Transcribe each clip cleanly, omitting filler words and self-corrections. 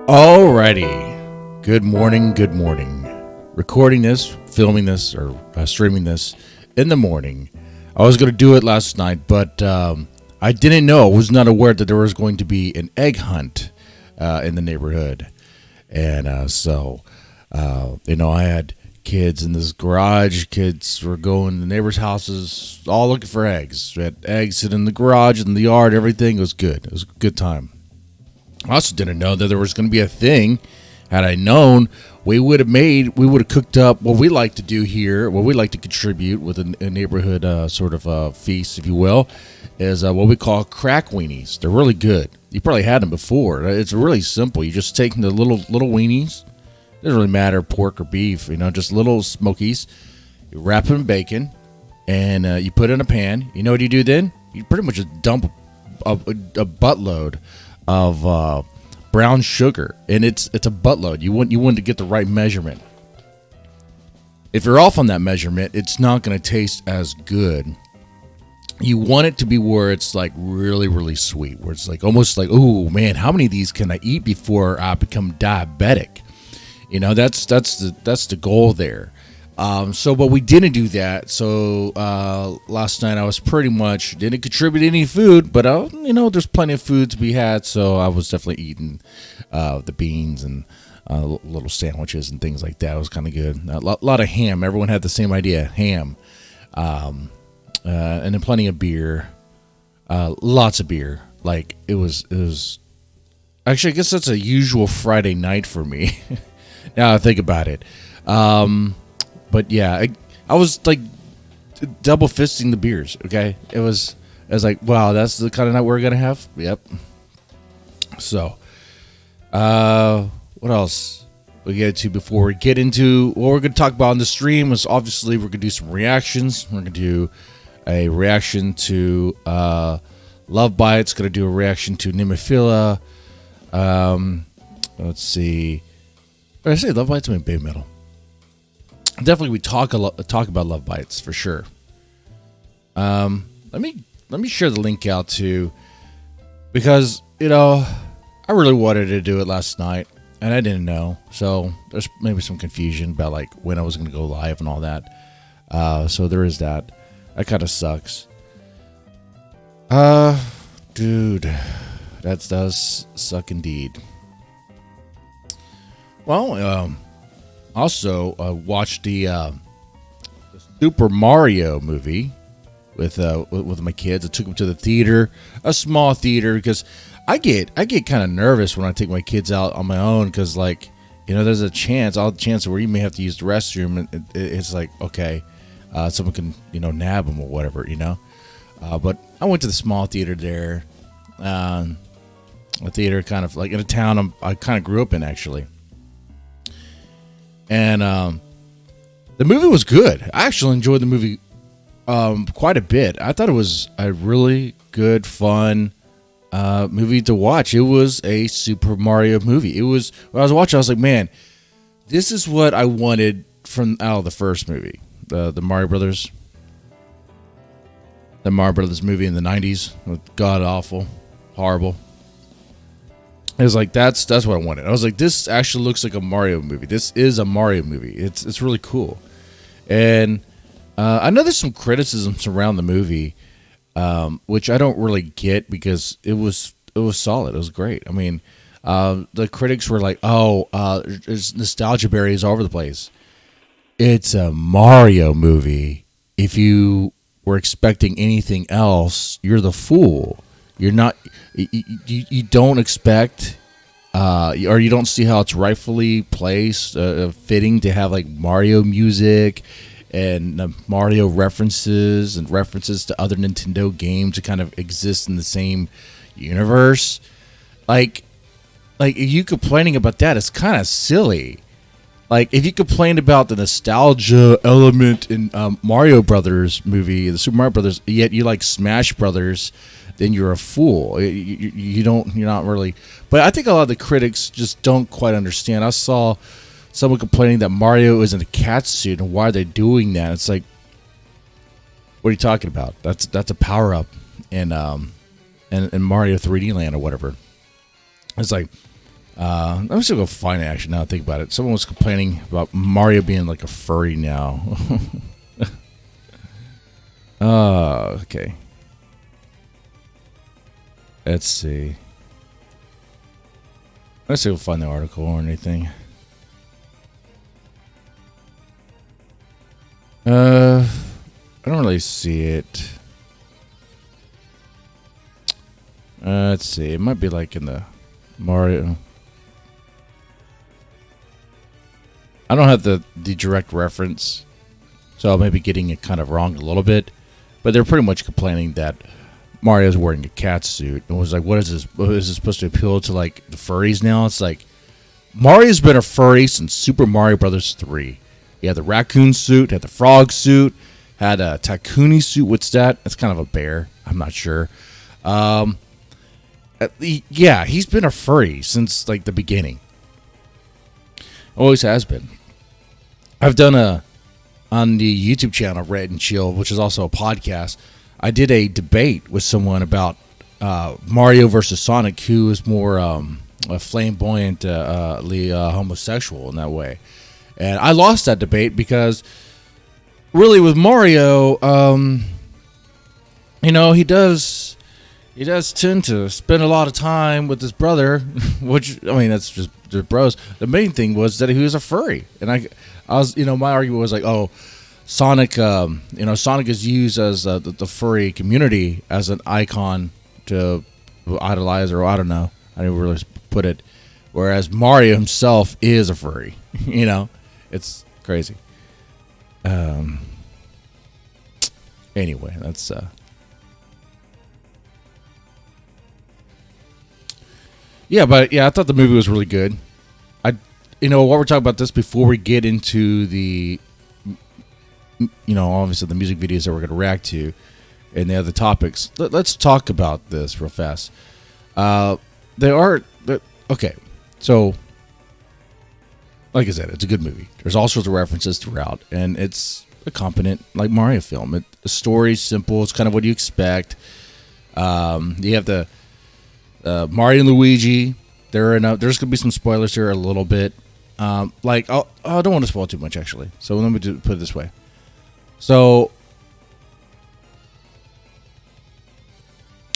Alrighty. Good morning, good morning. Recording this, filming this, or streaming this in the morning. I was going to do it last night, but I didn't know. I was not aware that there was going to be an egg hunt in the neighborhood. And I had kids in this garage. Kids were going to neighbors' houses, all looking for eggs. We had eggs sitting in the garage, in the yard, everything. It was good. It was a good time. I also didn't know that there was going to be a thing. Had I known, we would have cooked up what we like to do here, what we like to contribute with a neighborhood sort of feast, if you will, is what we call crack weenies. They're really good. You probably had them before. It's really simple. You just take the little weenies. It doesn't really matter, pork or beef, just little smokies. You wrap them in bacon, and you put it in a pan. You know what you do then? You pretty much just dump a buttload of brown sugar, and it's a buttload. You want to get the right measurement. If you're off on that measurement, it's not going to taste as good. You want it to be where it's like really, really sweet, where it's like almost like, oh man, how many of these can I eat before I become diabetic? That's the goal there. But we didn't do that. So last night I was pretty much didn't contribute any food, but there's plenty of food to be had. So I was definitely eating the beans and little sandwiches and things like that. It was kind of good. A lot of ham. Everyone had the same idea, ham, and then plenty of beer. Lots of beer. Like it was. Actually, I guess that's a usual Friday night for me. Now I think about it. But yeah, I was like double fisting the beers. Okay, I was like, wow, that's the kind of night we're gonna have. Yep. So, what else we get to before we get into what we're gonna talk about on the stream? Is obviously we're gonna do some reactions. We're gonna do a reaction to Love Bites. Gonna do a reaction to Nemophila. Let's see. Did I say Love Bites? I mean BABYMETAL. Definitely, we talk about Love Bites for sure. Let me share the link out too, because I really wanted to do it last night and I didn't know, so there's maybe some confusion about like when I was going to go live and all that. So there is that. That kind of sucks. Dude, that does suck indeed. Well, also, watched the Super Mario movie with my kids. I took them to the theater, a small theater, because I get kind of nervous when I take my kids out on my own, because there's a chance where you may have to use the restroom, and it's like, okay, someone can nab them or whatever, But I went to the small theater there, a theater kind of like in a town I kind of grew up in actually. And the movie was good. I actually enjoyed the movie quite a bit. I thought it was a really good, fun movie to watch. It was a Super Mario movie. It was, when I was watching, I was like, man, this is what I wanted out of the first movie, the Mario Brothers. The Mario Brothers movie in the 90s. God awful, horrible. It was like that's what I wanted. I was like, this actually looks like a Mario movie. This is a Mario movie. It's really cool. And I know there's some criticisms around the movie, which I don't really get, because it was solid. It was great. I mean, the critics were like, there's nostalgia berries all over the place. It's a Mario movie. If you were expecting anything else, you're the fool. You're not. You don't expect, or you don't see how it's rightfully placed, fitting to have like Mario music and Mario references and references to other Nintendo games to kind of exist in the same universe. Like you complaining about that is kind of silly. Like, if you complain about the nostalgia element in Mario Brothers movie, the Super Mario Brothers, yet you like Smash Brothers, then you're a fool. You're not really. But I think a lot of the critics just don't quite understand. I saw someone complaining that Mario is in a cat suit, and why are they doing that? It's like, what are you talking about? That's a power up in Mario 3D Land or whatever. It's like, I'm just gonna go find it actually now I think about it. Someone was complaining about Mario being like a furry now. Okay. Let's see. Let's see if we'll find the article or anything. I don't really see it. Let's see. It might be like in the Mario. I don't have the direct reference, so I may be getting it kind of wrong a little bit. But they're pretty much complaining that Mario's wearing a cat suit and was like, "What is this? What is this supposed to appeal to like the furries now?" It's like Mario's been a furry since Super Mario Brothers 3. He had the raccoon suit, had the frog suit, had a Takuni suit. What's that? It's kind of a bear. I'm not sure. Yeah, he's been a furry since like the beginning. Always has been. I've done on the YouTube channel Rant and Chill, which is also a podcast. I did a debate with someone about Mario versus Sonic, who is more flamboyantly homosexual in that way. And I lost that debate because really with Mario, he does tend to spend a lot of time with his brother, which, I mean, that's just they're bros. The main thing was that he was a furry. And I was, my argument was like, oh, Sonic, Sonic is used as the furry community as an icon to idolize, or I don't know, I didn't really put it. Whereas Mario himself is a furry, it's crazy. Anyway, that's I thought the movie was really good. What we're talking about this before we get into the, obviously the music videos that we're going to react to and the other topics. Let's talk about this real fast. Okay, so like I said, it's a good movie. There's all sorts of references throughout, and it's a competent like Mario film. The story's simple. It's kind of what you expect. You have the Mario and Luigi. There's going to be some spoilers here a little bit. I don't want to spoil too much actually. So let me put it this way. So,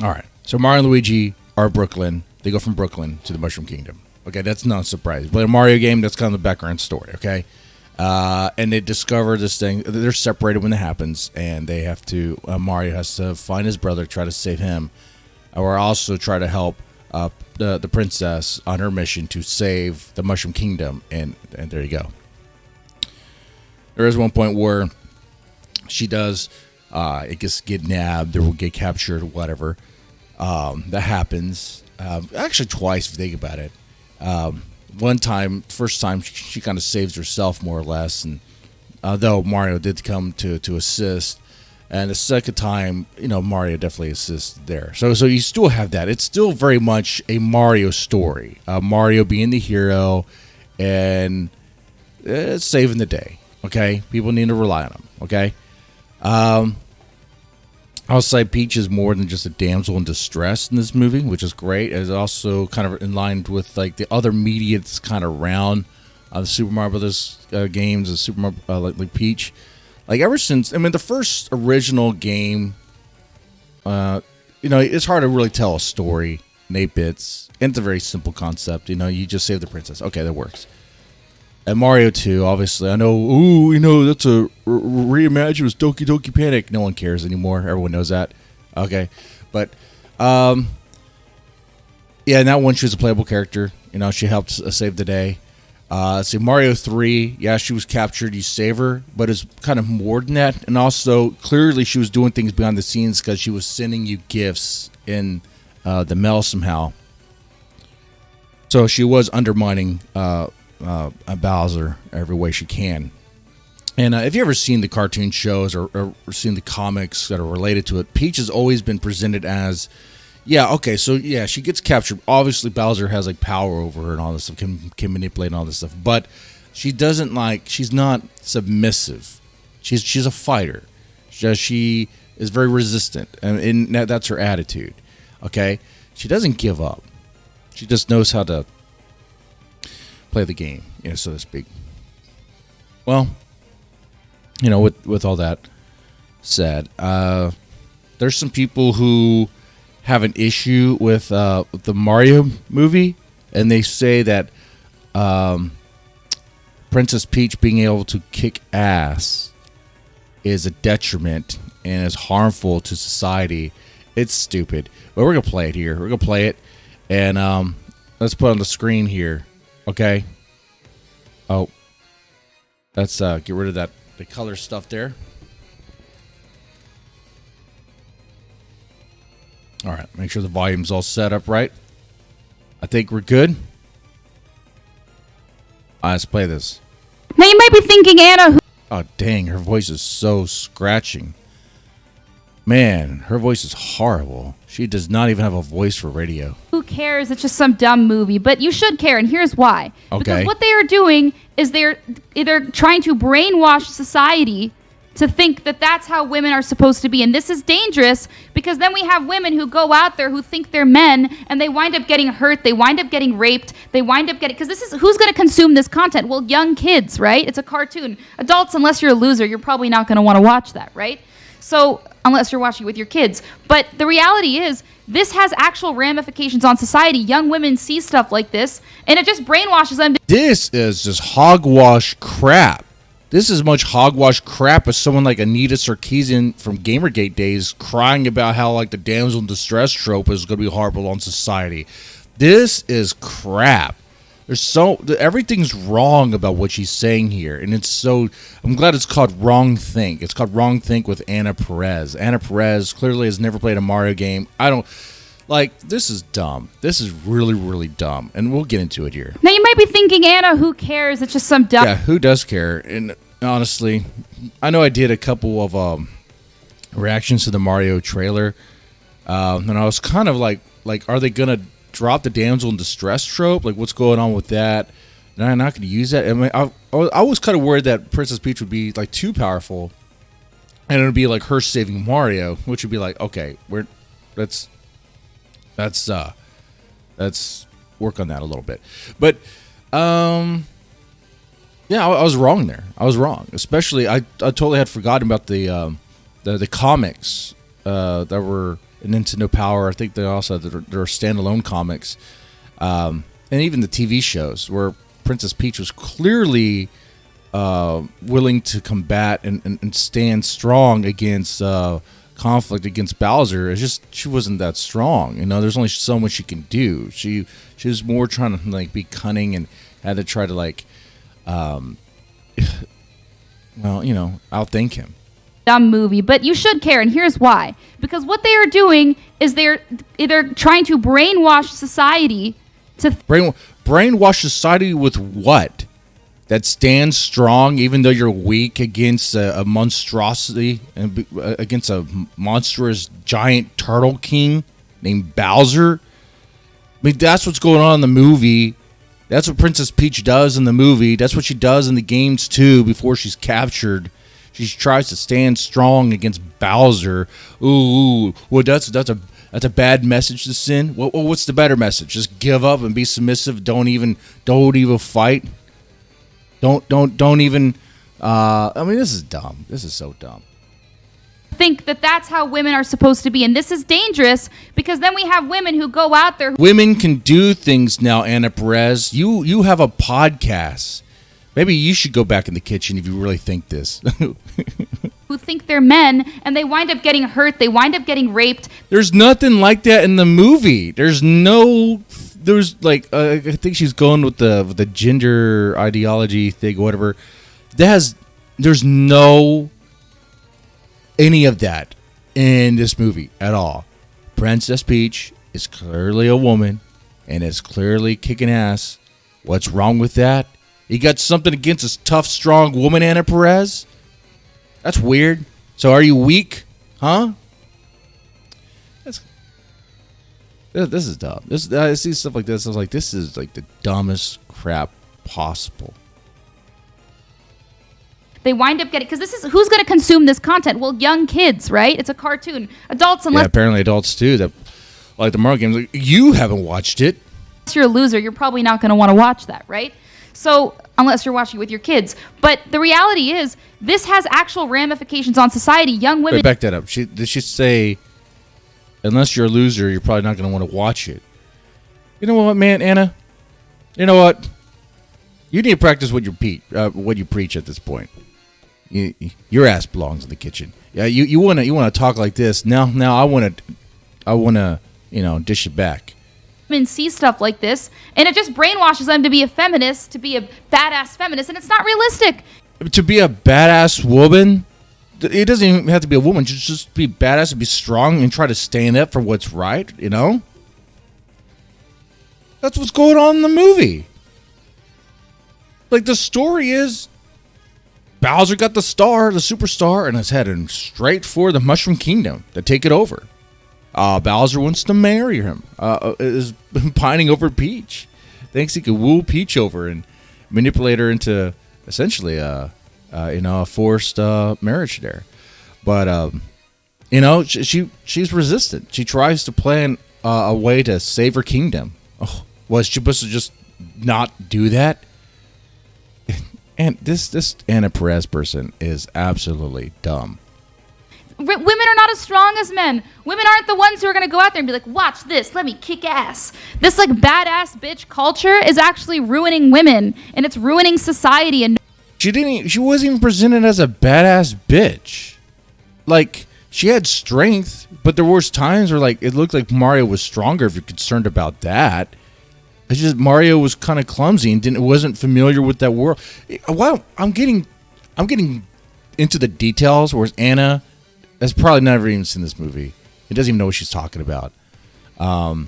all right. So Mario and Luigi are Brooklyn. They go from Brooklyn to the Mushroom Kingdom. Okay, that's not a surprise. But a Mario game, that's kind of the background story. Okay, and they discover this thing. They're separated when it happens, and they have to. Mario has to find his brother, try to save him, or also try to help the princess on her mission to save the Mushroom Kingdom. And there you go. There is one point where she does, I guess, get nabbed or will get captured or whatever. That happens. Actually, twice if you think about it. First time, she kind of saves herself more or less, and though Mario did come to assist. And the second time, Mario definitely assists there. So you still have that. It's still very much a Mario story. Mario being the hero and saving the day. Okay, people need to rely on him. Okay, I'll say Peach is more than just a damsel in distress in this movie, which is great. It's also kind of in line with like the other media that's kind of around the Super Mario Brothers games, the Super Mario like Peach. Like ever since, the first original game, it's hard to really tell a story in 8 bits. And it's a very simple concept. You just save the princess. Okay, that works. And Mario 2, obviously, I know, that's a reimagine was Doki Doki Panic. No one cares anymore. Everyone knows that. Okay. But, in that one, she was a playable character. She helped save the day. See, Mario 3, she was captured. You save her, but it's kind of more than that. And also, clearly, she was doing things behind the scenes because she was sending you gifts in the mail somehow. So she was undermining Bowser every way she can. And if you've ever seen the cartoon shows or seen the comics that are related to it, Peach has always been presented as, she gets captured. Obviously, Bowser has like power over her and all this stuff, can manipulate and all this stuff. But she doesn't she's not submissive. She's a fighter. She is very resistant, and that's her attitude. Okay, she doesn't give up. She just knows how to play the game, so to speak. Well, with all that said, there's some people who have an issue with the Mario movie, and they say that Princess Peach being able to kick ass is a detriment and is harmful to society. It's stupid. But we're going to play it here. We're going to play it. And let's put it on the screen here. Okay? Oh. Let's get rid of the color stuff there. All right. Make sure the volume's all set up right. I think we're good. All right, let's play this. Now you might be thinking, Anna, Oh, dang. Her voice is so scratching. Man, her voice is horrible. She does not even have a voice for radio. who cares? It's just some dumb movie. But you should care, and here's why. Okay. Because what they are doing is they're trying to brainwash society to think that that's how women are supposed to be. And this is dangerous because then we have women who go out there who think they're men and they wind up getting hurt. They wind up getting raped. They wind up getting... Because this is... Who's going to consume this content? Well, young kids, right? It's a cartoon. Adults, unless you're a loser, you're probably not going to want to watch that, right? So, unless you're watching with your kids. But the reality is, this has actual ramifications on society. Young women see stuff like this, and it just brainwashes them. This is just hogwash crap. This is much hogwash crap as someone like Anita Sarkeesian from Gamergate days crying about how like the damsel in distress trope is going to be horrible on society. This is crap. Everything's wrong about what she's saying here, and I'm glad it's called Wrong Think. It's called Wrong Think with Anna Perez. Anna Perez clearly has never played a Mario game. This is dumb. This is really, really dumb, and we'll get into it here. Now you might be thinking, Anna, who cares? It's just some dumb... Yeah, who does care? And honestly, I know I did a couple of reactions to the Mario trailer, and I was kind of like, are they gonna drop the damsel in distress trope? Like, what's going on with that? And I'm not going to use that. I mean, I was kind of worried that Princess Peach would be like too powerful, and it would be like her saving Mario, which would be like, okay, let's work on that a little bit. But yeah, I was wrong there. I was wrong. Especially, I totally had forgotten about the comics that were in Nintendo Power. I think they also there are standalone comics, and even the TV shows where Princess Peach was clearly willing to combat and stand strong against conflict against Bowser. It's just she wasn't that strong. There's only so much she can do. She was more trying to like be cunning and had to try to like, outthink him. Dumb movie, but you should care, and here's why. Because what they are doing is they're trying to brainwash society to... Brainwash society with what? That stands strong even though you're weak against a monstrosity and against a monstrous giant turtle king named Bowser. I mean, that's what's going on in the movie. That's what Princess Peach does in the movie. That's what she does in the games too before she's captured. She tries to stand strong against Bowser. Ooh, well, that's a bad message to send. What's the better message? Just give up and be submissive. Don't even fight. Don't even. I mean, this is dumb. This is so dumb. Think that that's how women are supposed to be, and this is dangerous because then we have women who go out there. Women can do things now, Anna Perez. You have a podcast. Maybe you should go back in the kitchen if you really think this. Who think they're men, and they wind up getting hurt. They wind up getting raped. There's nothing like that in the movie. There's like I think she's going with the gender ideology thing, whatever. There's no any of that in this movie at all. Princess Peach is clearly a woman and is clearly kicking ass. What's wrong with that? You got something against a tough, strong woman, Anna Perez? That's weird. So are you weak? Huh? This is dumb. I see stuff like this. I was like, this is like the dumbest crap possible. They wind up getting... Because this is... Who's going to consume this content? Well, young kids, right? It's a cartoon. Adults, unless... Yeah, apparently adults too. That like the Mario games. Like, you haven't watched it. Unless you're a loser, you're probably not going to want to watch that, right? So, unless you're watching it with your kids. But the reality is, this has actual ramifications on society. Young women... Wait, back that up. Did she say, unless you're a loser, you're probably not going to want to watch it? You know what, man, Anna? You know what? You need to practice what you preach at this point. Your ass belongs in the kitchen. Yeah, you want to talk like this. Now I want to dish it back. Women see stuff like this, and it just brainwashes them to be a feminist, to be a badass feminist, and it's not realistic. To be a badass woman, it doesn't even have to be a woman. Just be badass and be strong and try to stand up for what's right. That's what's going on in the movie. Like, the story is Bowser got the superstar, and is heading straight for the Mushroom Kingdom to take it over. Bowser wants to marry him. Is pining over Peach. Thinks he could woo Peach over and manipulate her into essentially a forced marriage there. But she's resistant. She tries to plan a way to save her kingdom. Oh, was she supposed to just not do that? And this Anna Perez person is absolutely dumb. Women are not as strong as men. Women aren't the ones who are going to go out there and be like, watch this, let me kick ass. This like badass bitch culture is actually ruining women, and it's ruining society. And she wasn't even presented as a badass bitch. Like, she had strength, but there was times where like it looked like Mario was stronger if you're concerned about that. It's just Mario was kind of clumsy and wasn't familiar with that world. Well, I'm getting into the details, whereas Anna has probably never even seen this movie. He doesn't even know what she's talking about. So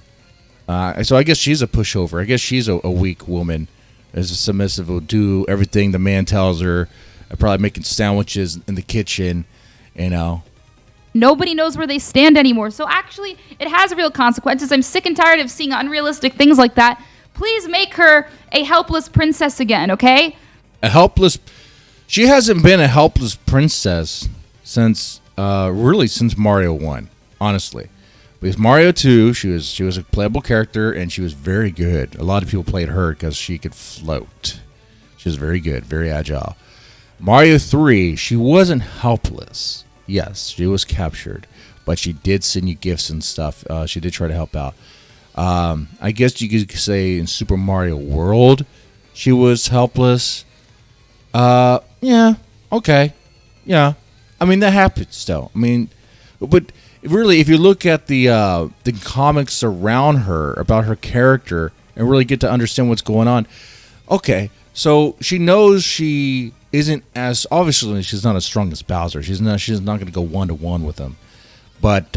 I guess she's a pushover. I guess she's a weak woman. As a submissive, will do everything the man tells her. Probably making sandwiches in the kitchen, Nobody knows where they stand anymore. So actually, it has real consequences. I'm sick and tired of seeing unrealistic things like that. Please make her a helpless princess again, okay? She hasn't been a helpless princess since Mario 1, honestly. Because Mario 2, she was a playable character, and she was very good. A lot of people played her because she could float. She was very good, very agile. Mario 3, she wasn't helpless. Yes, she was captured, but she did send you gifts and stuff. She did try to help out. I guess you could say in Super Mario World, she was helpless. Yeah, okay. Yeah. I mean, that happens, though. I mean, but really, if you look at the comics around her, about her character, and really get to understand what's going on, okay, so she knows she isn't as, obviously, she's not as strong as Bowser. She's not going to go 1-to-1 with him. But,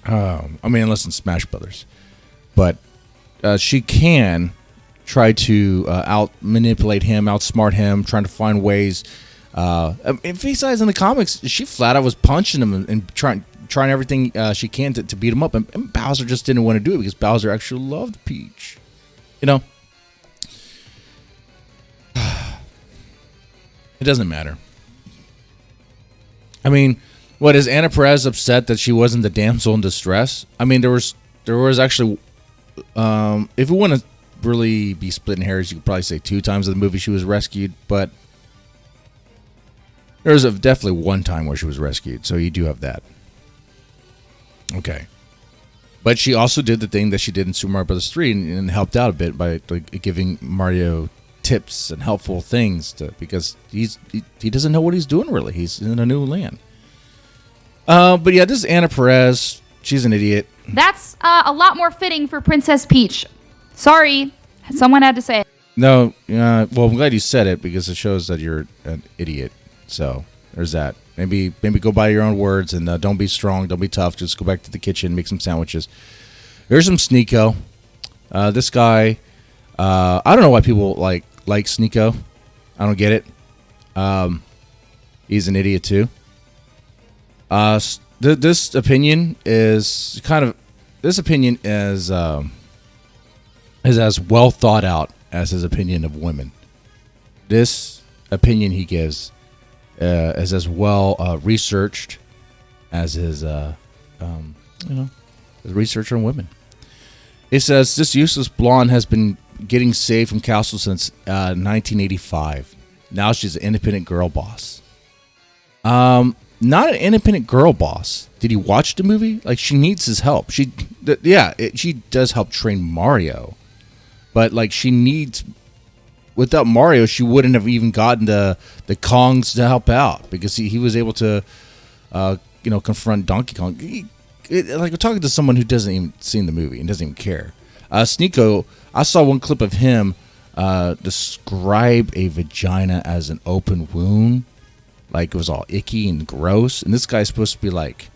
unless in Smash Brothers. But she can try to out-manipulate him, outsmart him, trying to find ways. If he says in the comics, she flat out was punching him and trying everything she can to beat him up. And Bowser just didn't want to do it because Bowser actually loved Peach. It doesn't matter. I mean, what, is Anna Perez upset that she wasn't the damsel in distress? I mean, there was actually, if we want to really be splitting hairs, you could probably say 2 times in the movie she was rescued, but there was definitely one time where she was rescued, so you do have that. Okay. But she also did the thing that she did in Super Mario Bros. 3 and helped out a bit by giving Mario tips and helpful things because he doesn't know what he's doing really. He's in a new land. But yeah, this is Anna Perez. She's an idiot. That's a lot more fitting for Princess Peach. Sorry, someone had to say it. No, well, I'm glad you said it because it shows that you're an idiot. So there's that. Maybe go by your own words and don't be strong, don't be tough. Just go back to the kitchen, make some sandwiches. Here's some Sneeko. This guy, I don't know why people like Sneeko. I don't get it. He's an idiot too. This opinion is as well thought out as his opinion of women. This opinion he gives is as well researched as his research on women. It says this useless blonde has been getting saved from castle since 1985. Now she's an independent girl boss. Not an independent girl boss. Did you watch the movie? Like, she needs his help. She does help train Mario, but like she needs. Without Mario, she wouldn't have even gotten the Kongs to help out because he was able to, confront Donkey Kong. Like, we're talking to someone who doesn't even seen the movie and doesn't even care. Sneeko, I saw one clip of him describe a vagina as an open wound, like it was all icky and gross. And this guy's supposed to be like,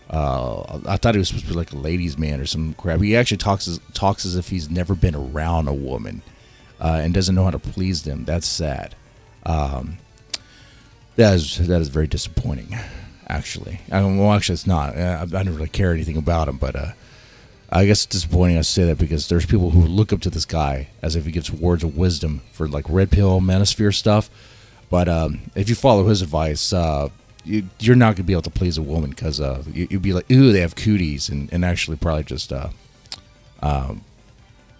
I thought he was supposed to be like a ladies' man or some crap. He actually talks as if he's never been around a woman. And doesn't know how to please them. That's sad. That is very disappointing, actually. Actually, it's not. I don't really care anything about him, but I guess it's disappointing I say that because there's people who look up to this guy as if he gives words of wisdom for like red pill, manosphere stuff. But if you follow his advice, you're not gonna be able to please a woman because you'd be like, ooh, they have cooties, and actually probably just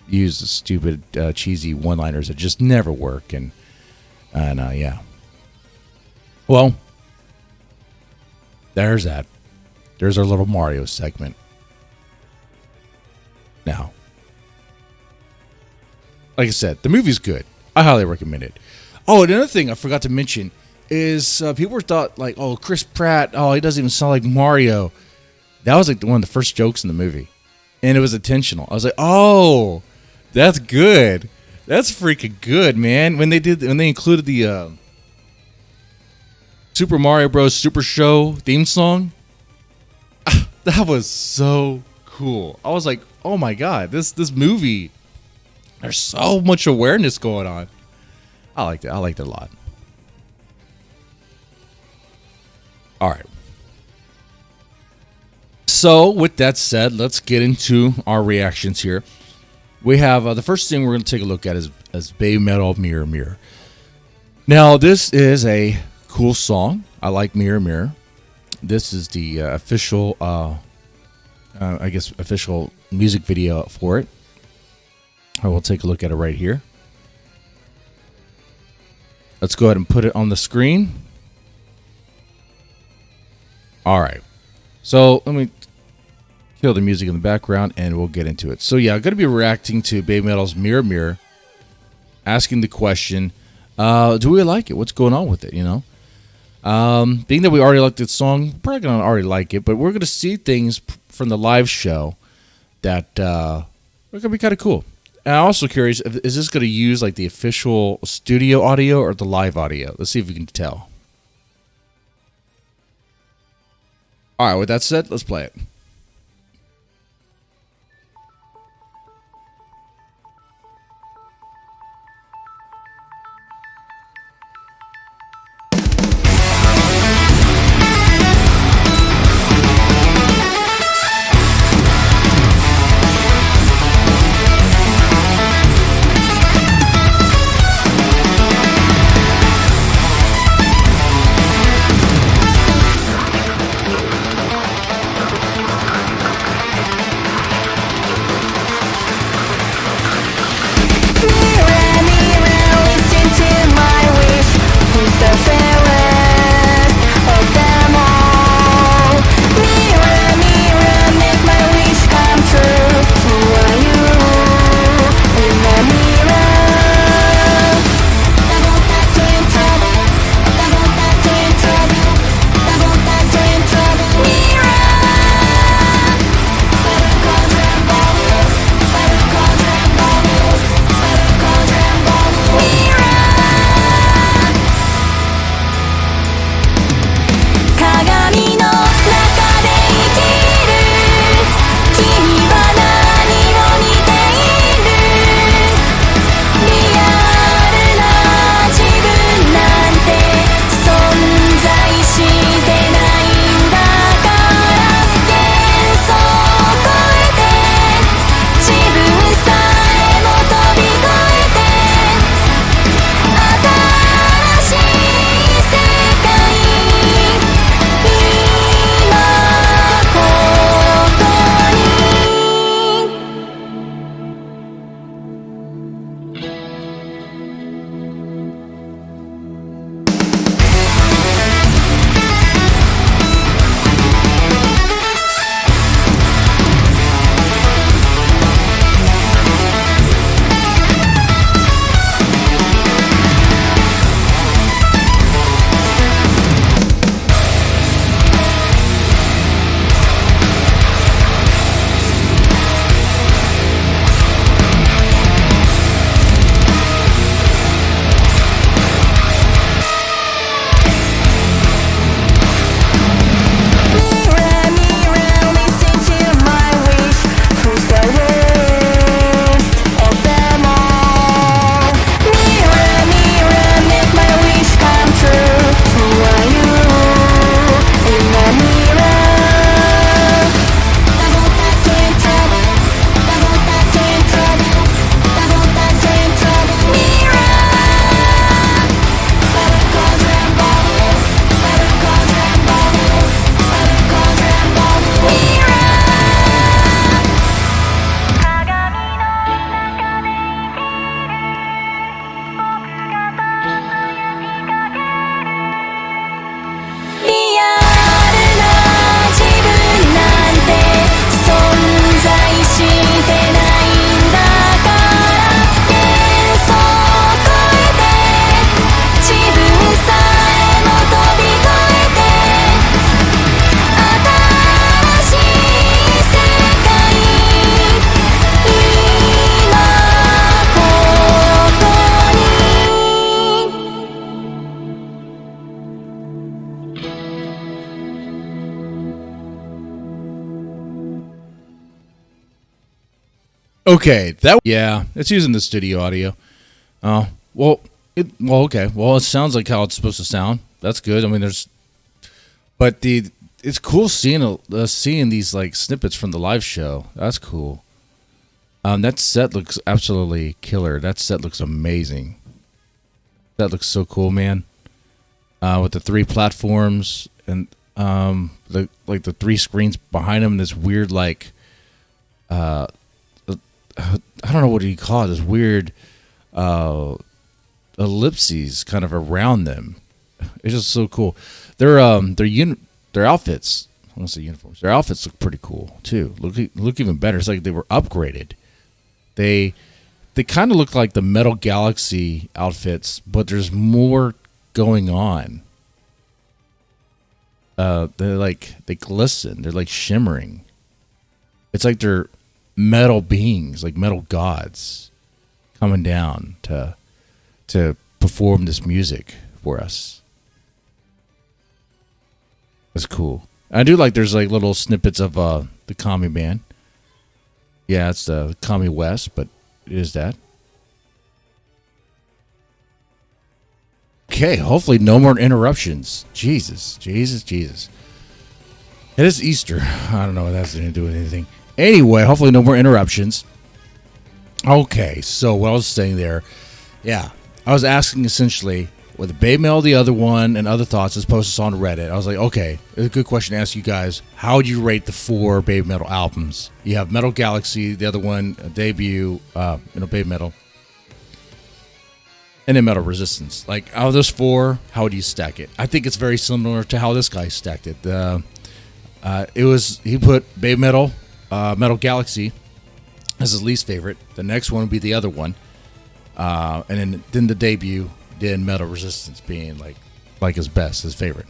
use the stupid, cheesy one-liners that just never work, and yeah. Well, there's that. There's our little Mario segment. Now, like I said, the movie's good. I highly recommend it. Oh, another thing I forgot to mention is people thought like, oh, Chris Pratt, oh, he doesn't even sound like Mario. That was like one of the first jokes in the movie, and it was intentional. I was like, oh. That's good. That's freaking good, man. When they included the Super Mario Bros. Super Show theme song, that was so cool. I was like, oh my god, this movie. There's so much awareness going on. I liked it. I liked it a lot. All right. So with that said, let's get into our reactions here. We have the first thing we're going to take a look at is BABYMETAL Mirror Mirror. Now, this is a cool song. I like Mirror Mirror. This is the official, official music video for it. I will take a look at it right here. Let's go ahead and put it on the screen. All right. So let me kill the music in the background and we'll get into it. So yeah, I'm going to be reacting to BABYMETAL's Mirror Mirror, asking the question, do we like it? What's going on with it, you know? Being that we already like this song, we're probably going to already like it, but we're going to see things from the live show that are going to be kind of cool. And I'm also curious, is this going to use like the official studio audio or the live audio? Let's see if we can tell. All right, with that said, let's play it. Okay, yeah, it's using the studio audio. Oh, okay. Well, it sounds like how it's supposed to sound. That's good. I mean, it's cool seeing these like snippets from the live show. That's cool. That set looks absolutely killer. That set looks amazing. That looks so cool, man. With the 3 platforms and the 3 screens behind them, this weird I don't know, what do you call it? This weird ellipses kind of around them. It's just so cool. Their outfits. I want to say uniforms. Their outfits look pretty cool too. Look even better. It's like they were upgraded. They kind of look like the Metal Galaxy outfits, but there's more going on. They glisten. They're like shimmering. It's like they're metal beings, like metal gods, coming down to perform this music for us. That's cool. I do like there's like little snippets of the Kami band. Yeah, it's the Kami West, but it is that. Okay, hopefully no more interruptions. Jesus. It is Easter. I don't know what that's going to do with anything. Anyway, hopefully no more interruptions. Okay, so what I was saying there, yeah, I was asking essentially, with the BABYMETAL, the other one, and other thoughts, as posted on Reddit. I was like, okay, it's a good question to ask you guys. How would you rate the 4 BABYMETAL albums? You have Metal Galaxy, the other one, a debut, BABYMETAL, and then Metal Resistance. Like, out of those 4, how would you stack it? I think it's very similar to how this guy stacked it. He put BABYMETAL, Metal Galaxy as his least favorite. The next one would be the other one, and then the debut, then Metal Resistance being like his best, his favorite.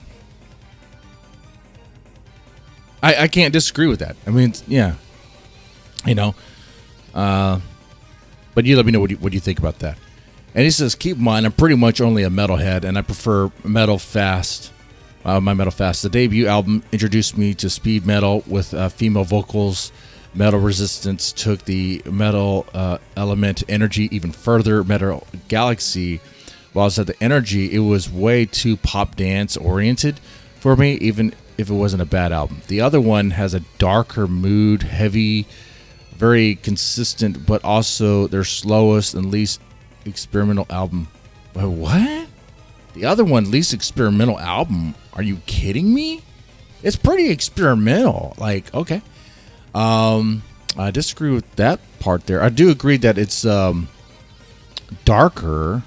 I can't disagree with that. I mean, yeah, but you let me know what you think about that. And he says, keep in mind, I'm pretty much only a metalhead, and I prefer metal fast. My Metal Fast. The debut album introduced me to speed metal with female vocals. Metal Resistance took the metal element energy even further. Metal Galaxy, while it's at the energy, it was way too pop dance oriented for me, even if it wasn't a bad album. The other one has a darker mood, heavy, very consistent, but also their slowest and least experimental album. What? The other one, least experimental album? Are you kidding me? It's pretty experimental. Like, okay. I disagree with that part there. I do agree that it's darker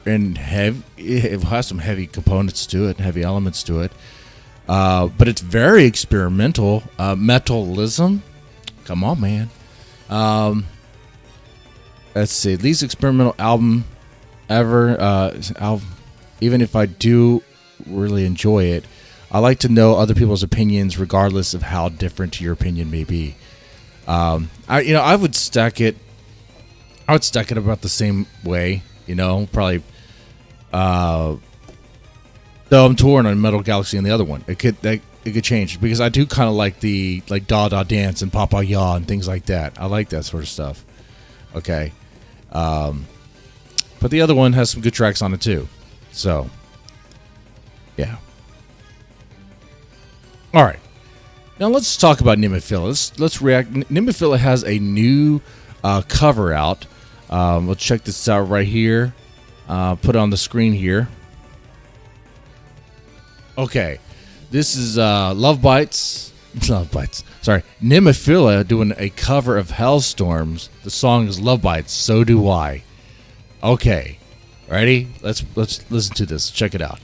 and heavy. It has some heavy components to it, heavy elements to it. But it's very experimental. Metalism. Come on, man. Let's see. Least experimental album ever. Even if I do really enjoy it, I like to know other people's opinions, regardless of how different your opinion may be. I would stack it. I would stack it about the same way. Probably. Though I'm torn on Metal Galaxy and the other one. It could change because I do kind of like the Da Da Dance and Papa Ya and things like that. I like that sort of stuff. Okay. But the other one has some good tracks on it too. So, yeah. All right. Now let's talk about Nemophila. Let's react. Nemophila has a new cover out. Let's check this out right here. Put it on the screen here. Okay. This is LOVEBITES. Sorry. Nemophila doing a cover of Halestorm's. The song is LOVEBITES. So Do I. Okay. Ready? Let's listen to this. Check it out.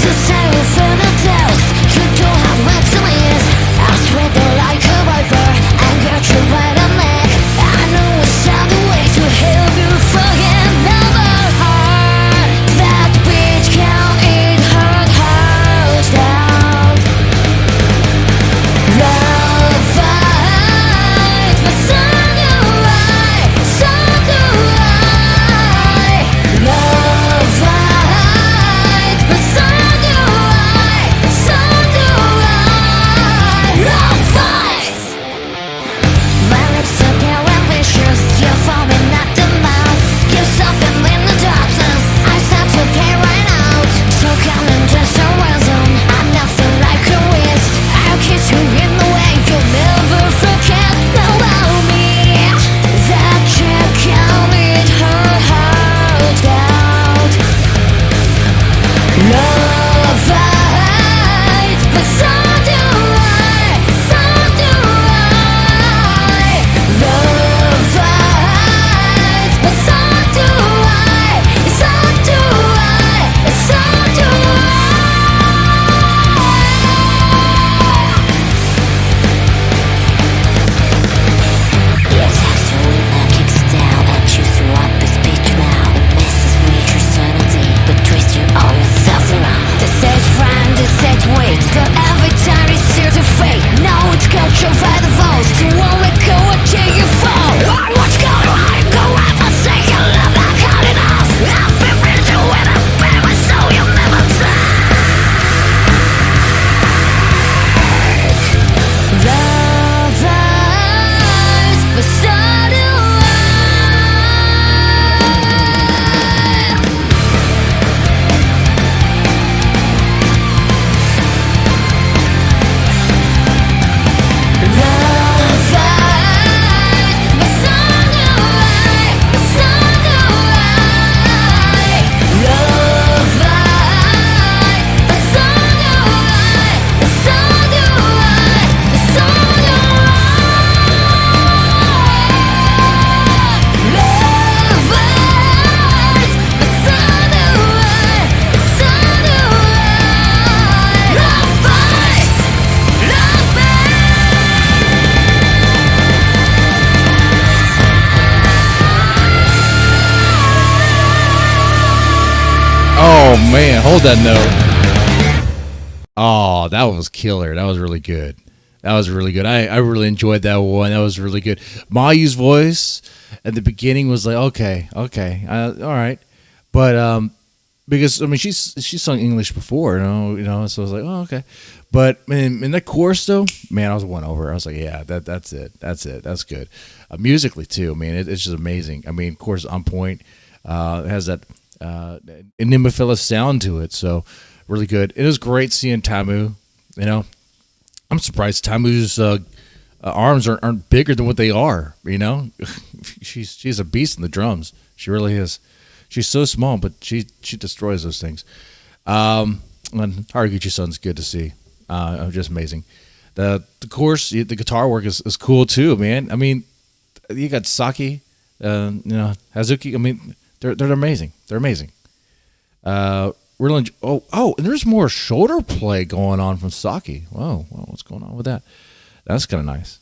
Just say we feel the dust. You don't have much man, hold that note. Oh, that was killer. That was really good. That was really good. I really enjoyed that one. That was really good. Mayu's voice at the beginning was like, okay, all right, but because I mean she sung English before, you know, so I was like, oh, okay, but in that chorus though, man, I was won over. I was like, yeah, that's it, that's good. Musically too, man, it's just amazing. I mean, of course, on point. It has that Nemophila sound to it, so really good. It was great seeing Tamu. You know, I'm surprised Tamu's arms aren't bigger than what they are. You know, she's a beast in the drums. She really is. She's so small, but she destroys those things. And Haraguchi-san's good to see. Just amazing. The course, the guitar work is cool too, man. I mean, you got Saki, you know, Hazuki. I mean, they're amazing. They're amazing. Really. And there's more shoulder play going on from Saki. Whoa, what's going on with that? That's kind of nice.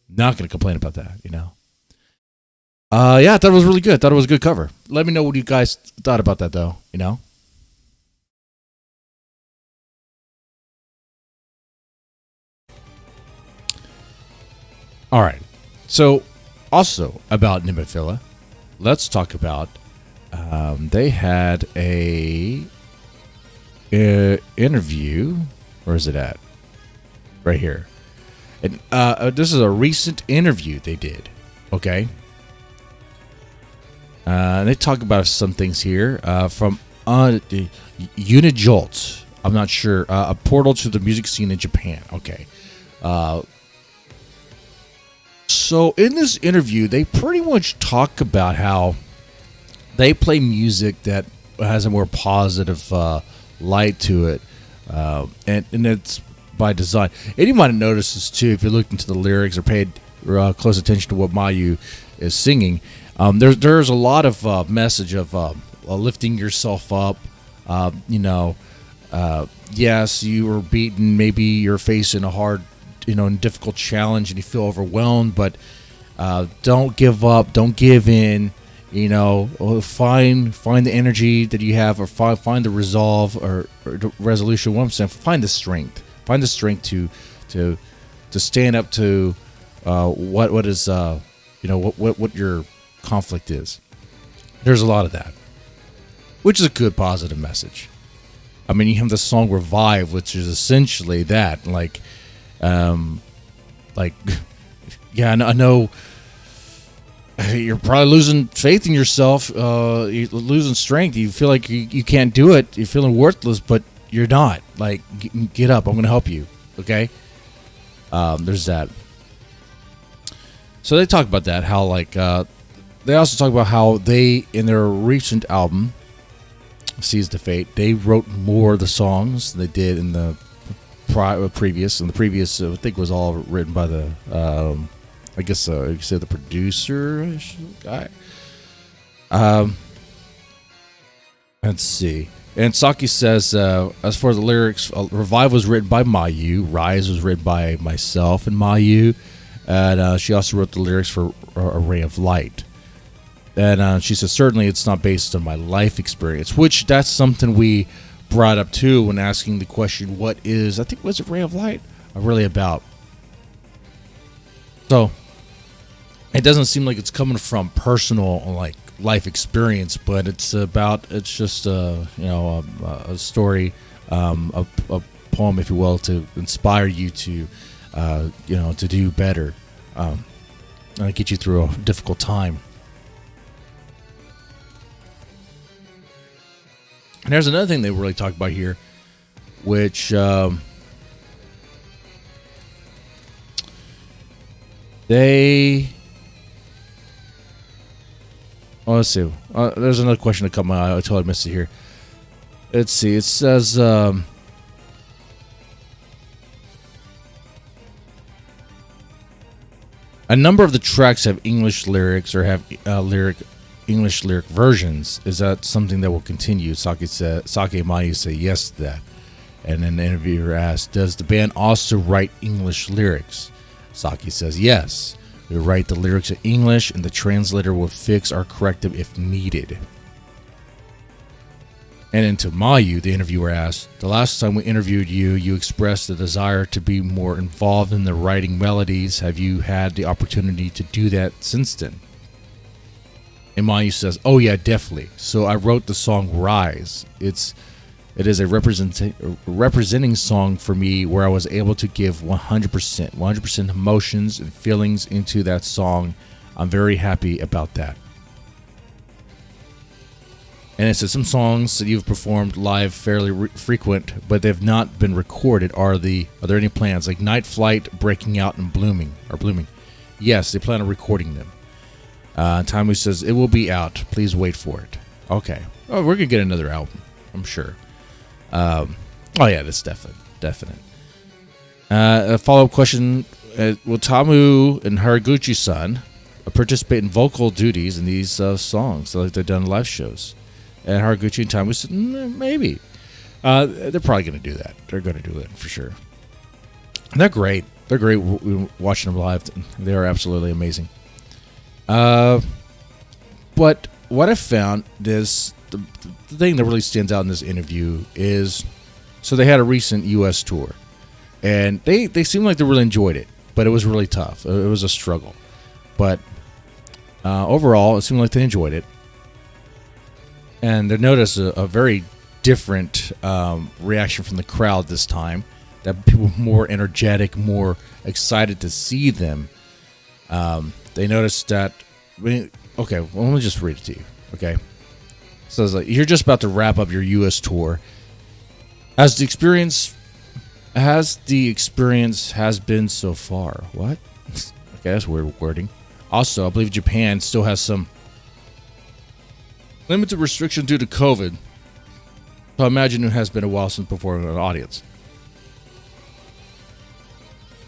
Not going to complain about that, you know. Yeah, I thought it was really good. Thought it was a good cover. Let me know what you guys thought about that, though. You know. All right. So, also about Nemophila, let's talk about. They had a interview. Where is it at? Right here. And this is a recent interview they did. Okay. And they talk about some things here from Unijolt. I'm not sure. A portal to the music scene in Japan. Okay. So in this interview, they pretty much talk about how they play music that has a more positive light to it, and it's by design. And you might have noticed this too if you looked into the lyrics or paid close attention to what Mayu is singing. There's a lot of message of lifting yourself up. You know, yes, you were beaten. Maybe you're facing a hard, you know, and difficult challenge, and you feel overwhelmed. But don't give up. Don't give in. You know, find the energy that you have, or find the resolve or the resolution. 1%. Find the strength. Find the strength to stand up to what is you know what your conflict is. There's a lot of that, which is a good positive message. I mean, you have the song "Revive," which is essentially that, like, yeah, I know. You're probably losing faith in yourself. You're losing strength. You feel like you can't do it. You're feeling worthless, but you're not. Like, get up. I'm going to help you. Okay? There's that. So they talk about that. How, like, they also talk about how they, in their recent album, Seize the Fate, they wrote more of the songs than they did in the previous. And the previous, I think, was all written by the... I guess you could say the producer guy. Let's see. And Saki says, as for the lyrics, Revive was written by Mayu. Rise was written by myself and Mayu. And she also wrote the lyrics for A Ray of Light. And she says, certainly it's not based on my life experience, which that's something we brought up too when asking the question, what is, I think, was it Ray of Light? Really about? So, it doesn't seem like it's coming from personal, like, life experience, but it's just you know, a story, a poem, if you will, to inspire you to you know, to do better, and get you through a difficult time. And there's another thing they really talk about here, which they... Oh, let's see. There's another question that come out. I totally missed it here. Let's see. It says... a number of the tracks have English lyrics or have English lyric versions. Is that something that will continue? Saki and Mayu say yes to that. And then the interviewer asked, does the band also write English lyrics? Saki says yes. We write the lyrics in English, and the translator will fix or correct them if needed. And then to Mayu, the interviewer asked, the last time we interviewed you, you expressed the desire to be more involved in the writing melodies. Have you had the opportunity to do that since then? And Mayu says, oh yeah, definitely. So I wrote the song Rise. It is a representing song for me where I was able to give 100% emotions and feelings into that song. I'm very happy about that. And it says some songs that you've performed live fairly frequent, but they've not been recorded. Are there any plans like Night Flight, Breaking Out, and Blooming? Yes, they plan on recording them. Tamu says it will be out. Please wait for it. Okay. Oh, we're gonna get another album, I'm sure. Oh yeah, that's definite. A follow-up question: will Tamu and Haraguchi-san participate in vocal duties in these songs like they've done in live shows? And Haraguchi and Tamu said, maybe. They're probably going to do that. They're going to do it for sure. And they're great. They're great watching them live. They are absolutely amazing. But what I found is the thing that really stands out in this interview is, so they had a recent U.S. tour, and they seemed like they really enjoyed it, but it was really tough. It was a struggle. But overall, it seemed like they enjoyed it. And they noticed a very different reaction from the crowd this time. That people were more energetic, more excited to see them. They noticed that. Okay, well, let me just read it to you. Okay, so it's like, you're just about to wrap up your U.S. tour. As the experience has been so far. What? Okay, that's weird wording. Also, I believe Japan still has some limited restriction due to COVID. So I imagine it has been a while since performing to an audience.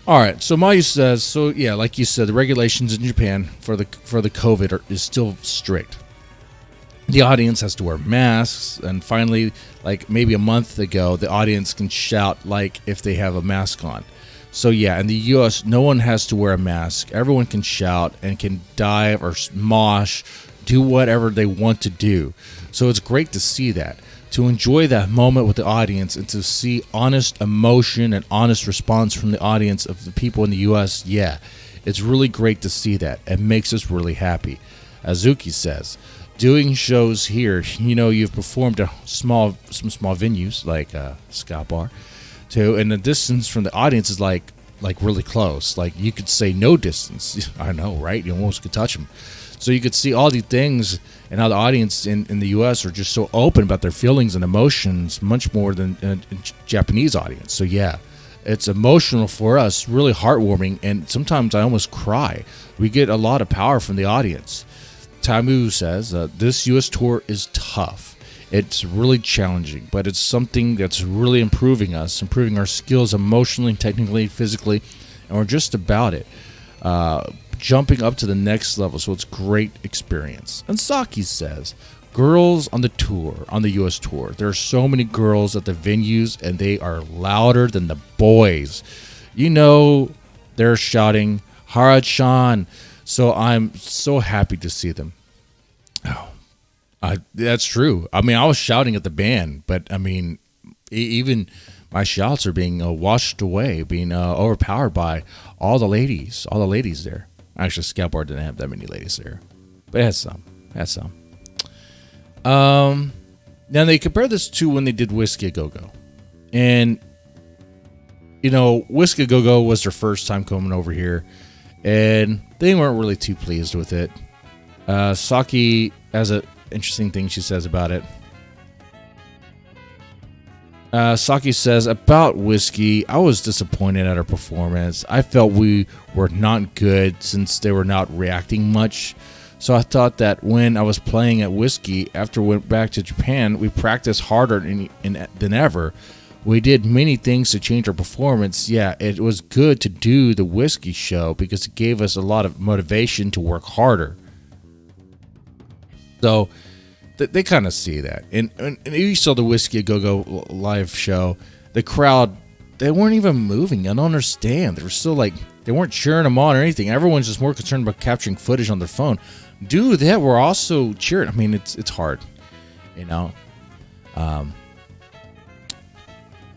All right, so Mayu says, so yeah, like you said, the regulations in Japan for the COVID is still strict. The audience has to wear masks, and finally, like maybe a month ago, the audience can shout like if they have a mask on. So yeah, in the U.S., no one has to wear a mask. Everyone can shout and can dive or mosh, do whatever they want to do. So it's great to see that, to enjoy that moment with the audience, and to see honest emotion and honest response from the audience of the people in the U.S. Yeah, it's really great to see that. It makes us really happy. Azuki says, doing shows here, you've performed at some small venues like Ska Bar, too, and the distance from the audience is like really close. Like you could say no distance. I know, right? You almost could touch them. So you could see all these things, and how the audience in the U.S. are just so open about their feelings and emotions, much more than a Japanese audience. So yeah, it's emotional for us, really heartwarming, and sometimes I almost cry. We get a lot of power from the audience. Tamu says, this U.S. tour is tough. It's really challenging, but it's something that's really improving our skills emotionally, technically, physically, and we're just about it. Jumping up to the next level, so it's great experience. And Saki says, girls on the U.S. tour, there are so many girls at the venues, and they are louder than the boys. They're shouting, Hara-chan. So I'm so happy to see them. Oh, that's true. I mean, I was shouting at the band, but I mean, even my shouts are being washed away, being overpowered by all the ladies there. Actually, Scout Bar didn't have that many ladies there, but it had some. Now they compare this to when they did Whiskey A Go-Go, and Whiskey A Go-Go was their first time coming over here, and they weren't really too pleased with it. Saki has an interesting thing she says about it. Saki says, about Whiskey, I was disappointed at her performance. I felt we were not good since they were not reacting much. So I thought that when I was playing at Whiskey, after we went back to Japan, we practiced harder than ever. We did many things to change our performance. Yeah, it was good to do the Whiskey show because it gave us a lot of motivation to work harder. So they kind of see that. And you saw the Whiskey A Go-Go live show. The crowd, they weren't even moving. I don't understand. They were still they weren't cheering them on or anything. Everyone's just more concerned about capturing footage on their phone. Dude, that were also cheering. I mean, it's hard,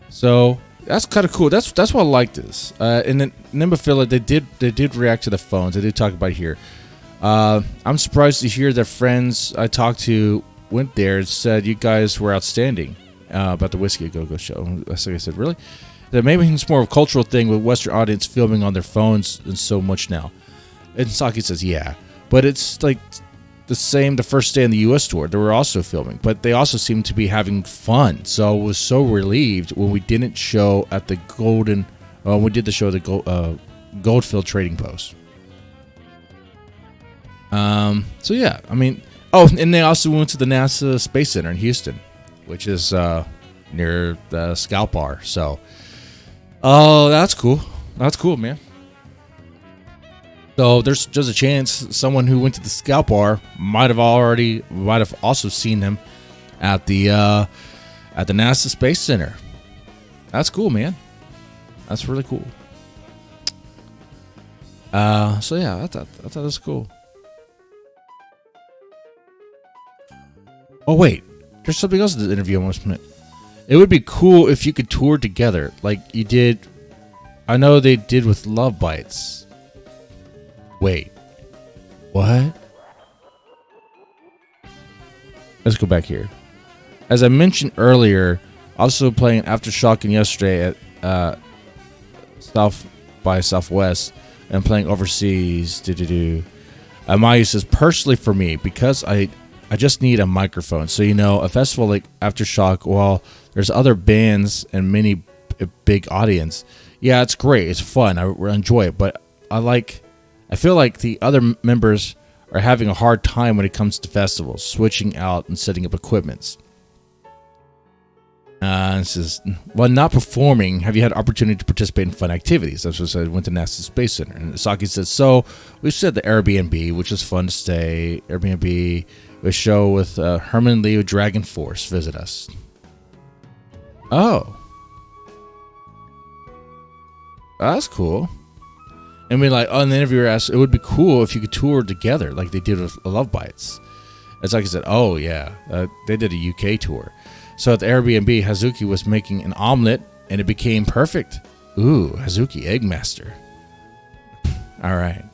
So that's kind of cool. That's why I like this. And then Nemophila, they did react to the phones. They did talk about it here. I'm surprised to hear that friends I talked to went there and said you guys were outstanding about the Whiskey A Go Go show. That's like I said, really? That maybe it's more of a cultural thing with Western audience filming on their phones and so much now. And Saki says, yeah, but it's like the same the first day in the U.S. tour. They were also filming, but they also seemed to be having fun. So I was so relieved when we didn't show at the Golden. We did the show at the Goldfield Trading Post. So yeah, I mean, and they also went to the NASA Space Center in Houston, which is near the Scout Bar. So, that's cool. That's cool, man. So there's a chance someone who went to the Scout Bar might have also seen them at the NASA Space Center. That's cool, man. That's really cool. So yeah, I thought that was cool. Oh wait, there's something else in the interview I almost meant. It would be cool if you could tour together, like you did. I know they did with LOVEBITES. Wait, what? Let's go back here. As I mentioned earlier, also playing Aftershock and yesterday at South by Southwest and playing overseas. Maya says, personally for me, because I just need a microphone. So, a festival like Aftershock, while there's other bands and many big audience, yeah, it's great. It's fun. I enjoy it. But I feel like the other members are having a hard time when it comes to festivals, switching out and setting up equipments. It says, while not performing, have you had opportunity to participate in fun activities? That's what I said, went to NASA Space Center. And Saki says, so we said the Airbnb, which was fun to stay. Airbnb, a show with Herman and Leo Dragon Force visit us. Oh. That's cool. And we and the interviewer asked, it would be cool if you could tour together like they did with LOVEBITES. It's like I said, oh yeah, they did a UK tour. So at the Airbnb, Hazuki was making an omelet and it became perfect. Ooh, Hazuki, Eggmaster. All right.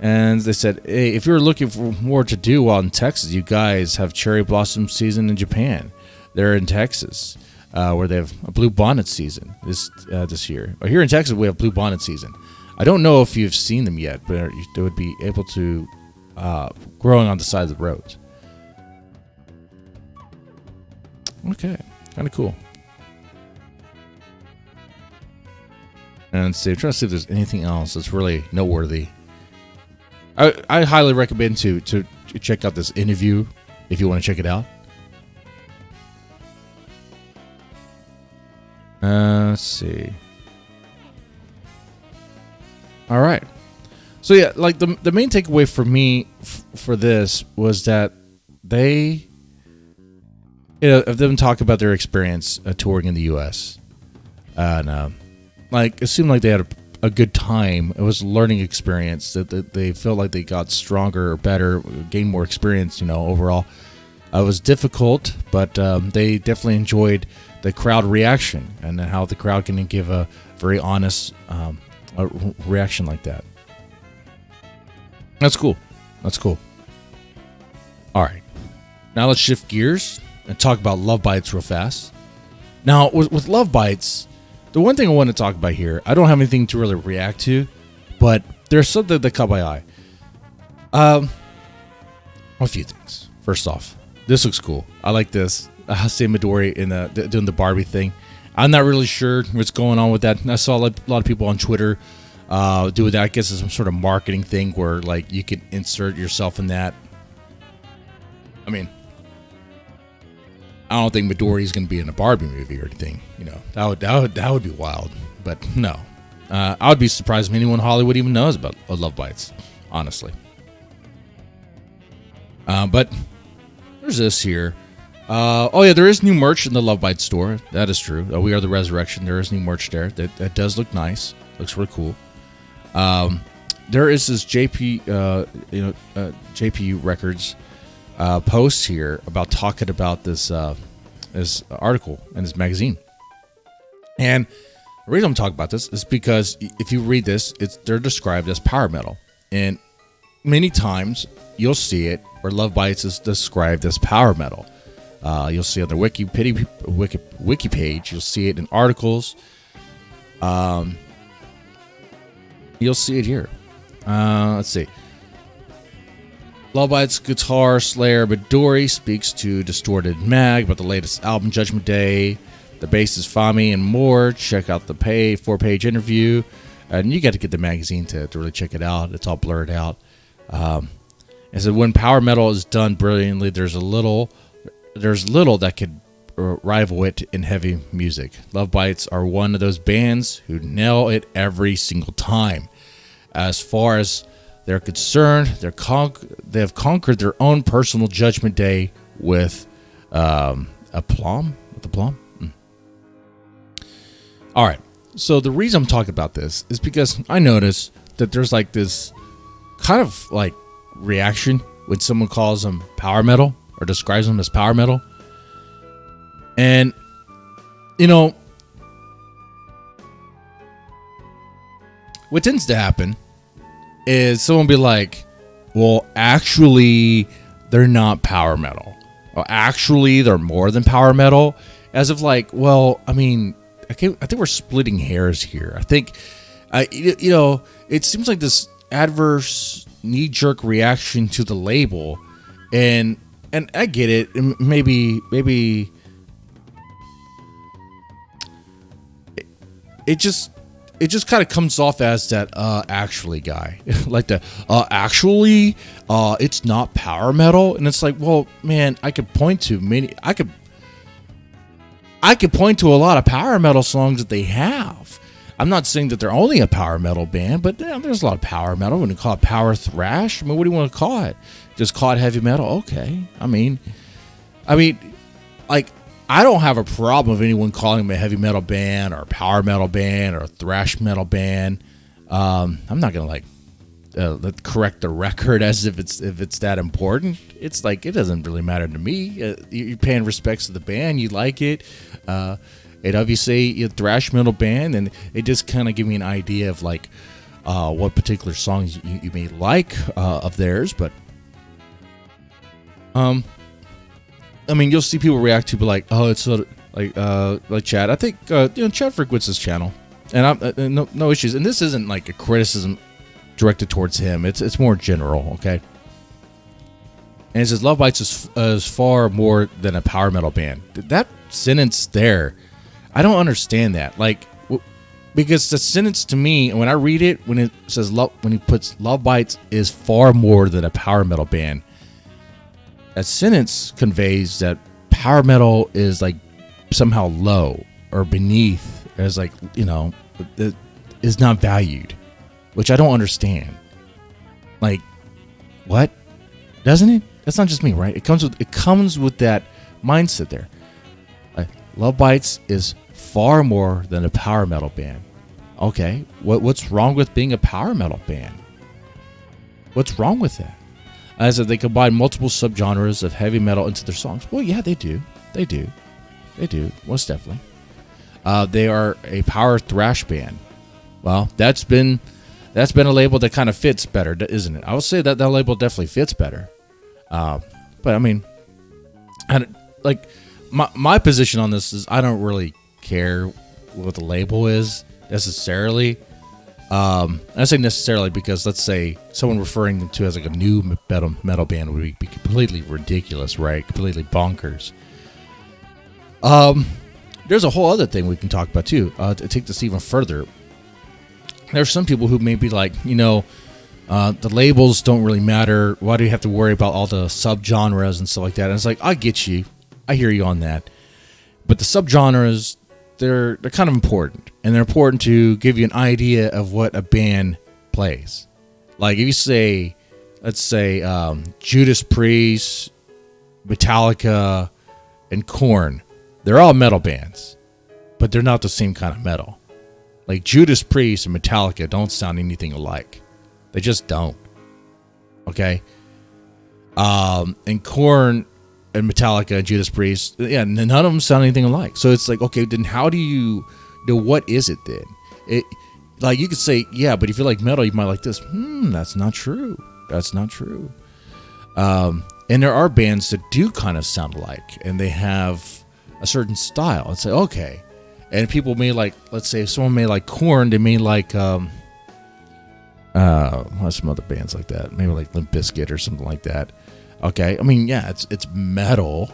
And they said, hey, if you're looking for more to do while in Texas, you guys have cherry blossom season in Japan. They're in Texas. Where they have a blue bonnet season this year. Here in Texas, we have blue bonnet season. I don't know if you've seen them yet, but they would be able to growing on the side of the road. Okay, kind of cool. And so I'm trying to see if there's anything else that's really noteworthy. I highly recommend to check out this interview if you want to check it out. Let's see. All right. So yeah, like the main takeaway for me for this was that they, of them talk about their experience touring in the U.S. And it seemed like they had a good time. It was a learning experience that they felt like they got stronger or better, gained more experience. Overall, it was difficult, but they definitely enjoyed the crowd reaction and how the crowd can give a very honest reaction like that. That's cool. That's cool. All right. Now let's shift gears and talk about LOVEBITES real fast. Now, with LOVEBITES, the one thing I want to talk about here, I don't have anything to really react to, but there's something that caught my eye. A few things. First off, this looks cool. I like this. Say Midori doing the Barbie thing. I'm not really sure what's going on with that. I saw a lot of people on Twitter do that. I guess it's some sort of marketing thing where you could insert yourself in that. I mean, I don't think Midori is going to be in a Barbie movie or anything. That would be wild. But no, I would be surprised if anyone in Hollywood even knows about LOVEBITES, honestly. But there's this here. There is new merch in the LOVEBITES store. That is true. We Are the Resurrection. There is new merch there. That does look nice. Looks really cool. There is this JPU Records post here about talking about this this article in this magazine. And the reason I'm talking about this is because if you read this, they're described as power metal. And many times you'll see it where Love Bites is described as power metal. You'll see on the wiki page. You'll see it in articles. You'll see it here. Let's see. Love Bites guitar slayer Midori speaks to Distorted Mag about the latest album Judgment Day. The bassist Fami and more. Check out the 4-page interview. And you got to get the magazine to really check it out. It's all blurred out. And so when power metal is done brilliantly, there's little that could rival it in heavy music. Love Bites are one of those bands who nail it every single time. As far as they're concerned, they have conquered their own personal Judgment Day with aplomb. All right. So the reason I'm talking about this is because I noticed that there's like this kind of like reaction when someone calls them power metal or describes them as power metal. And, what tends to happen is someone will be like, well, actually, they're not power metal. Or actually, they're more than power metal. As if like, well, I mean, I think we're splitting hairs here. I think, it seems like this adverse knee-jerk reaction to the label. And I get it. Maybe it just kind of comes off as that actually guy. Like the actually it's not power metal. And it's like, well, man, I could point to a lot of power metal songs that they have. I'm not saying that they're only a power metal band, but there's a lot of power metal. When you call it power thrash, I mean, what do you want to call it? Just call it heavy metal? Okay. I mean, like, I don't have a problem with anyone calling them a heavy metal band or a power metal band or a thrash metal band. I'm not gonna correct the record as if it's that important. It's like, it doesn't really matter to me. You're paying respects to the band. You like it. And obviously a thrash metal band, and it just kind of give me an idea of like what particular songs you may like of theirs. But I mean, you'll see people react to be like, oh, it's sort of like Chad. I think Chad frequents his channel, and no issues. And this isn't like a criticism directed towards him. It's more general, okay? And it says Love Bites is far more than a power metal band. That sentence there, I don't understand that. Like, because the sentence to me, when I read it, when it says when he puts Love Bites is far more than a power metal band, that sentence conveys that power metal is like somehow low or beneath, as like, it is not valued, which I don't understand. Like, what? Doesn't it? That's not just me, right? It comes with that mindset there. Love Bites is far more than a power metal band. Okay, what's wrong with being a power metal band? What's wrong with that? As if they combine multiple subgenres of heavy metal into their songs. Well, yeah, they do. They do, most definitely. They are a power thrash band. Well, that's been a label that kind of fits better, isn't it? I would say that label definitely fits better. But I mean, my position on this is I don't really care what the label is necessarily. I say necessarily because let's say someone referring them to as like a new metal band would be completely ridiculous, right? Completely bonkers. There's a whole other thing we can talk about too. To take this even further, there's some people who may be like, the labels don't really matter. Why do you have to worry about all the subgenres and stuff like that? And it's like, I get you. I hear you on that. But the subgenres, they're kind of important. And they're important to give you an idea of what a band plays. Like if you say, let's say, Judas Priest, Metallica, and Korn, they're all metal bands. But they're not the same kind of metal. Like Judas Priest and Metallica don't sound anything alike. They just don't. Okay? And Korn and Metallica and Judas Priest, yeah, none of them sound anything alike. So it's like, okay, then how do you know, what is it then? It, like, you could say, yeah, but if you like metal, you might like this. That's not true. That's not true. And there are bands that do kind of sound alike, and they have a certain style. It's like, okay. And people may like, let's say if someone may like Korn, they may like, what's some other bands like that? Maybe like Limp Bizkit or something like that. Okay. I mean, yeah, it's metal.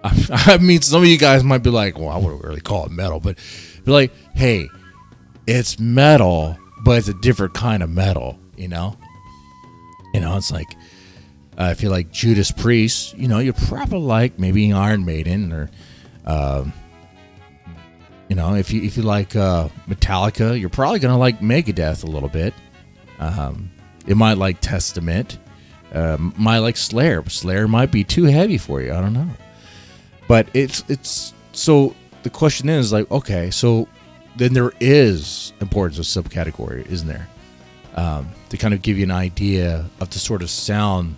I mean, some of you guys might be like, well, I wouldn't really call it metal, but be like, hey, it's metal, but it's a different kind of metal, you know? You know, it's like, if you like Judas Priest, you know, you probably like maybe Iron Maiden, or, you know, if you like Metallica, you're probably gonna like Megadeth a little bit. You might like Testament, might like Slayer. But Slayer might be too heavy for you. I don't know. But it's so the question is like, okay, so then there is importance of subcategory, isn't there? To kind of give you an idea of the sort of sound,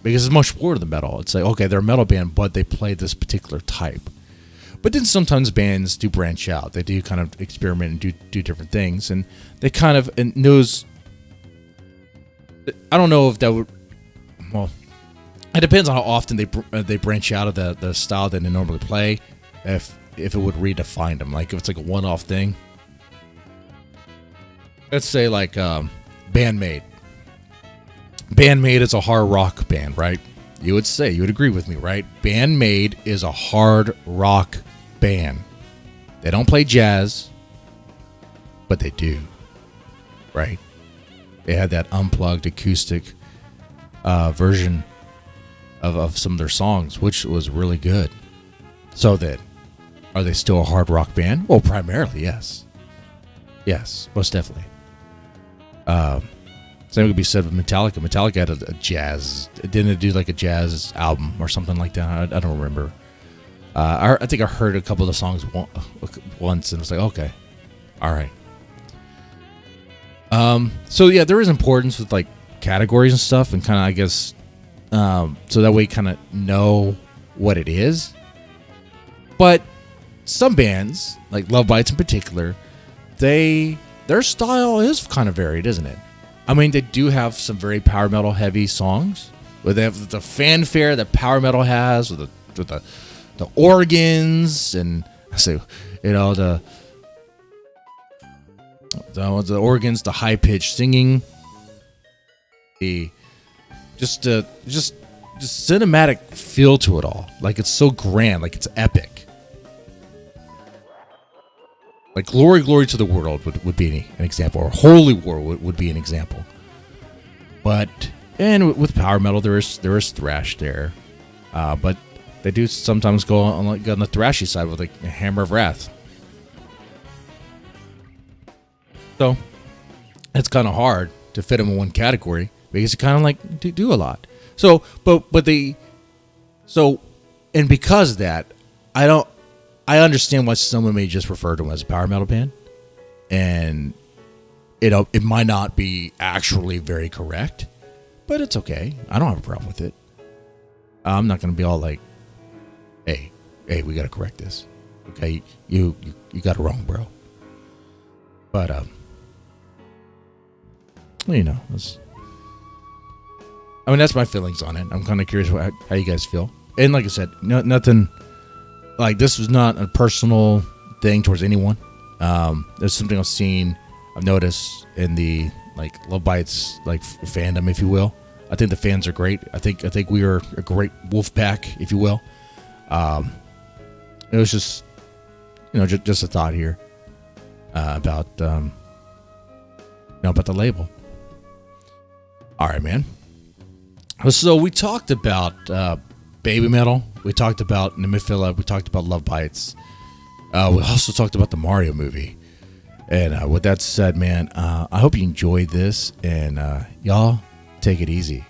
because it's much more than metal. It's like, okay, they're a metal band, but they play this particular type. But then sometimes bands do branch out. They do kind of experiment and do different things, and they kind of, and those, I don't know if that would, well, it depends on how often they branch out of the style that they normally play. If it would redefine them, like if it's like a one-off thing. Let's say like Bandmate. Bandmate is a hard rock band, right? You would agree with me, right? Bandmate is a hard rock band. They don't play jazz, but they do, right? They had that unplugged acoustic version of some of their songs, which was really good. So then, are they still a hard rock band? Well, primarily, yes. Yes, most definitely. Same could be said with Metallica. Metallica had a jazz. Didn't it do like a jazz album or something like that? I don't remember. I think I heard a couple of the songs once and was like, okay, all right. So yeah, there is importance with like categories and stuff, and kind of, I guess, so that way you kind of know what it is. But some bands, like LOVEBITES in particular, their style is kind of varied, isn't it? I mean, they do have some very power metal heavy songs, where they have the fanfare that power metal has, with the organs, and I say, you know, the organs, the high pitched singing, the just cinematic feel to it all. Like, it's so grand, like it's epic. Like Glory, Glory to the World would be an example, or Holy War would be an example. But, and with power metal, there is thrash there. But they do sometimes go on the thrashy side with like a Hammer of Wrath. So, it's kind of hard to fit them in one category, because you kind of like do a lot. So, and because of that, I understand why someone may just refer to them as a power metal band, and it might not be actually very correct, but it's okay. I don't have a problem with it. I'm not going to be all like, hey, we got to correct this. Okay, you got it wrong, bro. But you know, that's my feelings on it. I'm kind of curious how you guys feel. And like I said, nothing. Like, this was not a personal thing towards anyone. There's something I've noticed in the like LOVEBITES like fandom, if you will. I think the fans are great. I think we are a great wolf pack, if you will. It was just, you know, just a thought here about the label. All right, man. So we talked about BABYMETAL. We talked about Nemophila. We talked about LOVEBITES. We also talked about the Mario movie. And with that said, man, I hope you enjoyed this. And y'all, take it easy.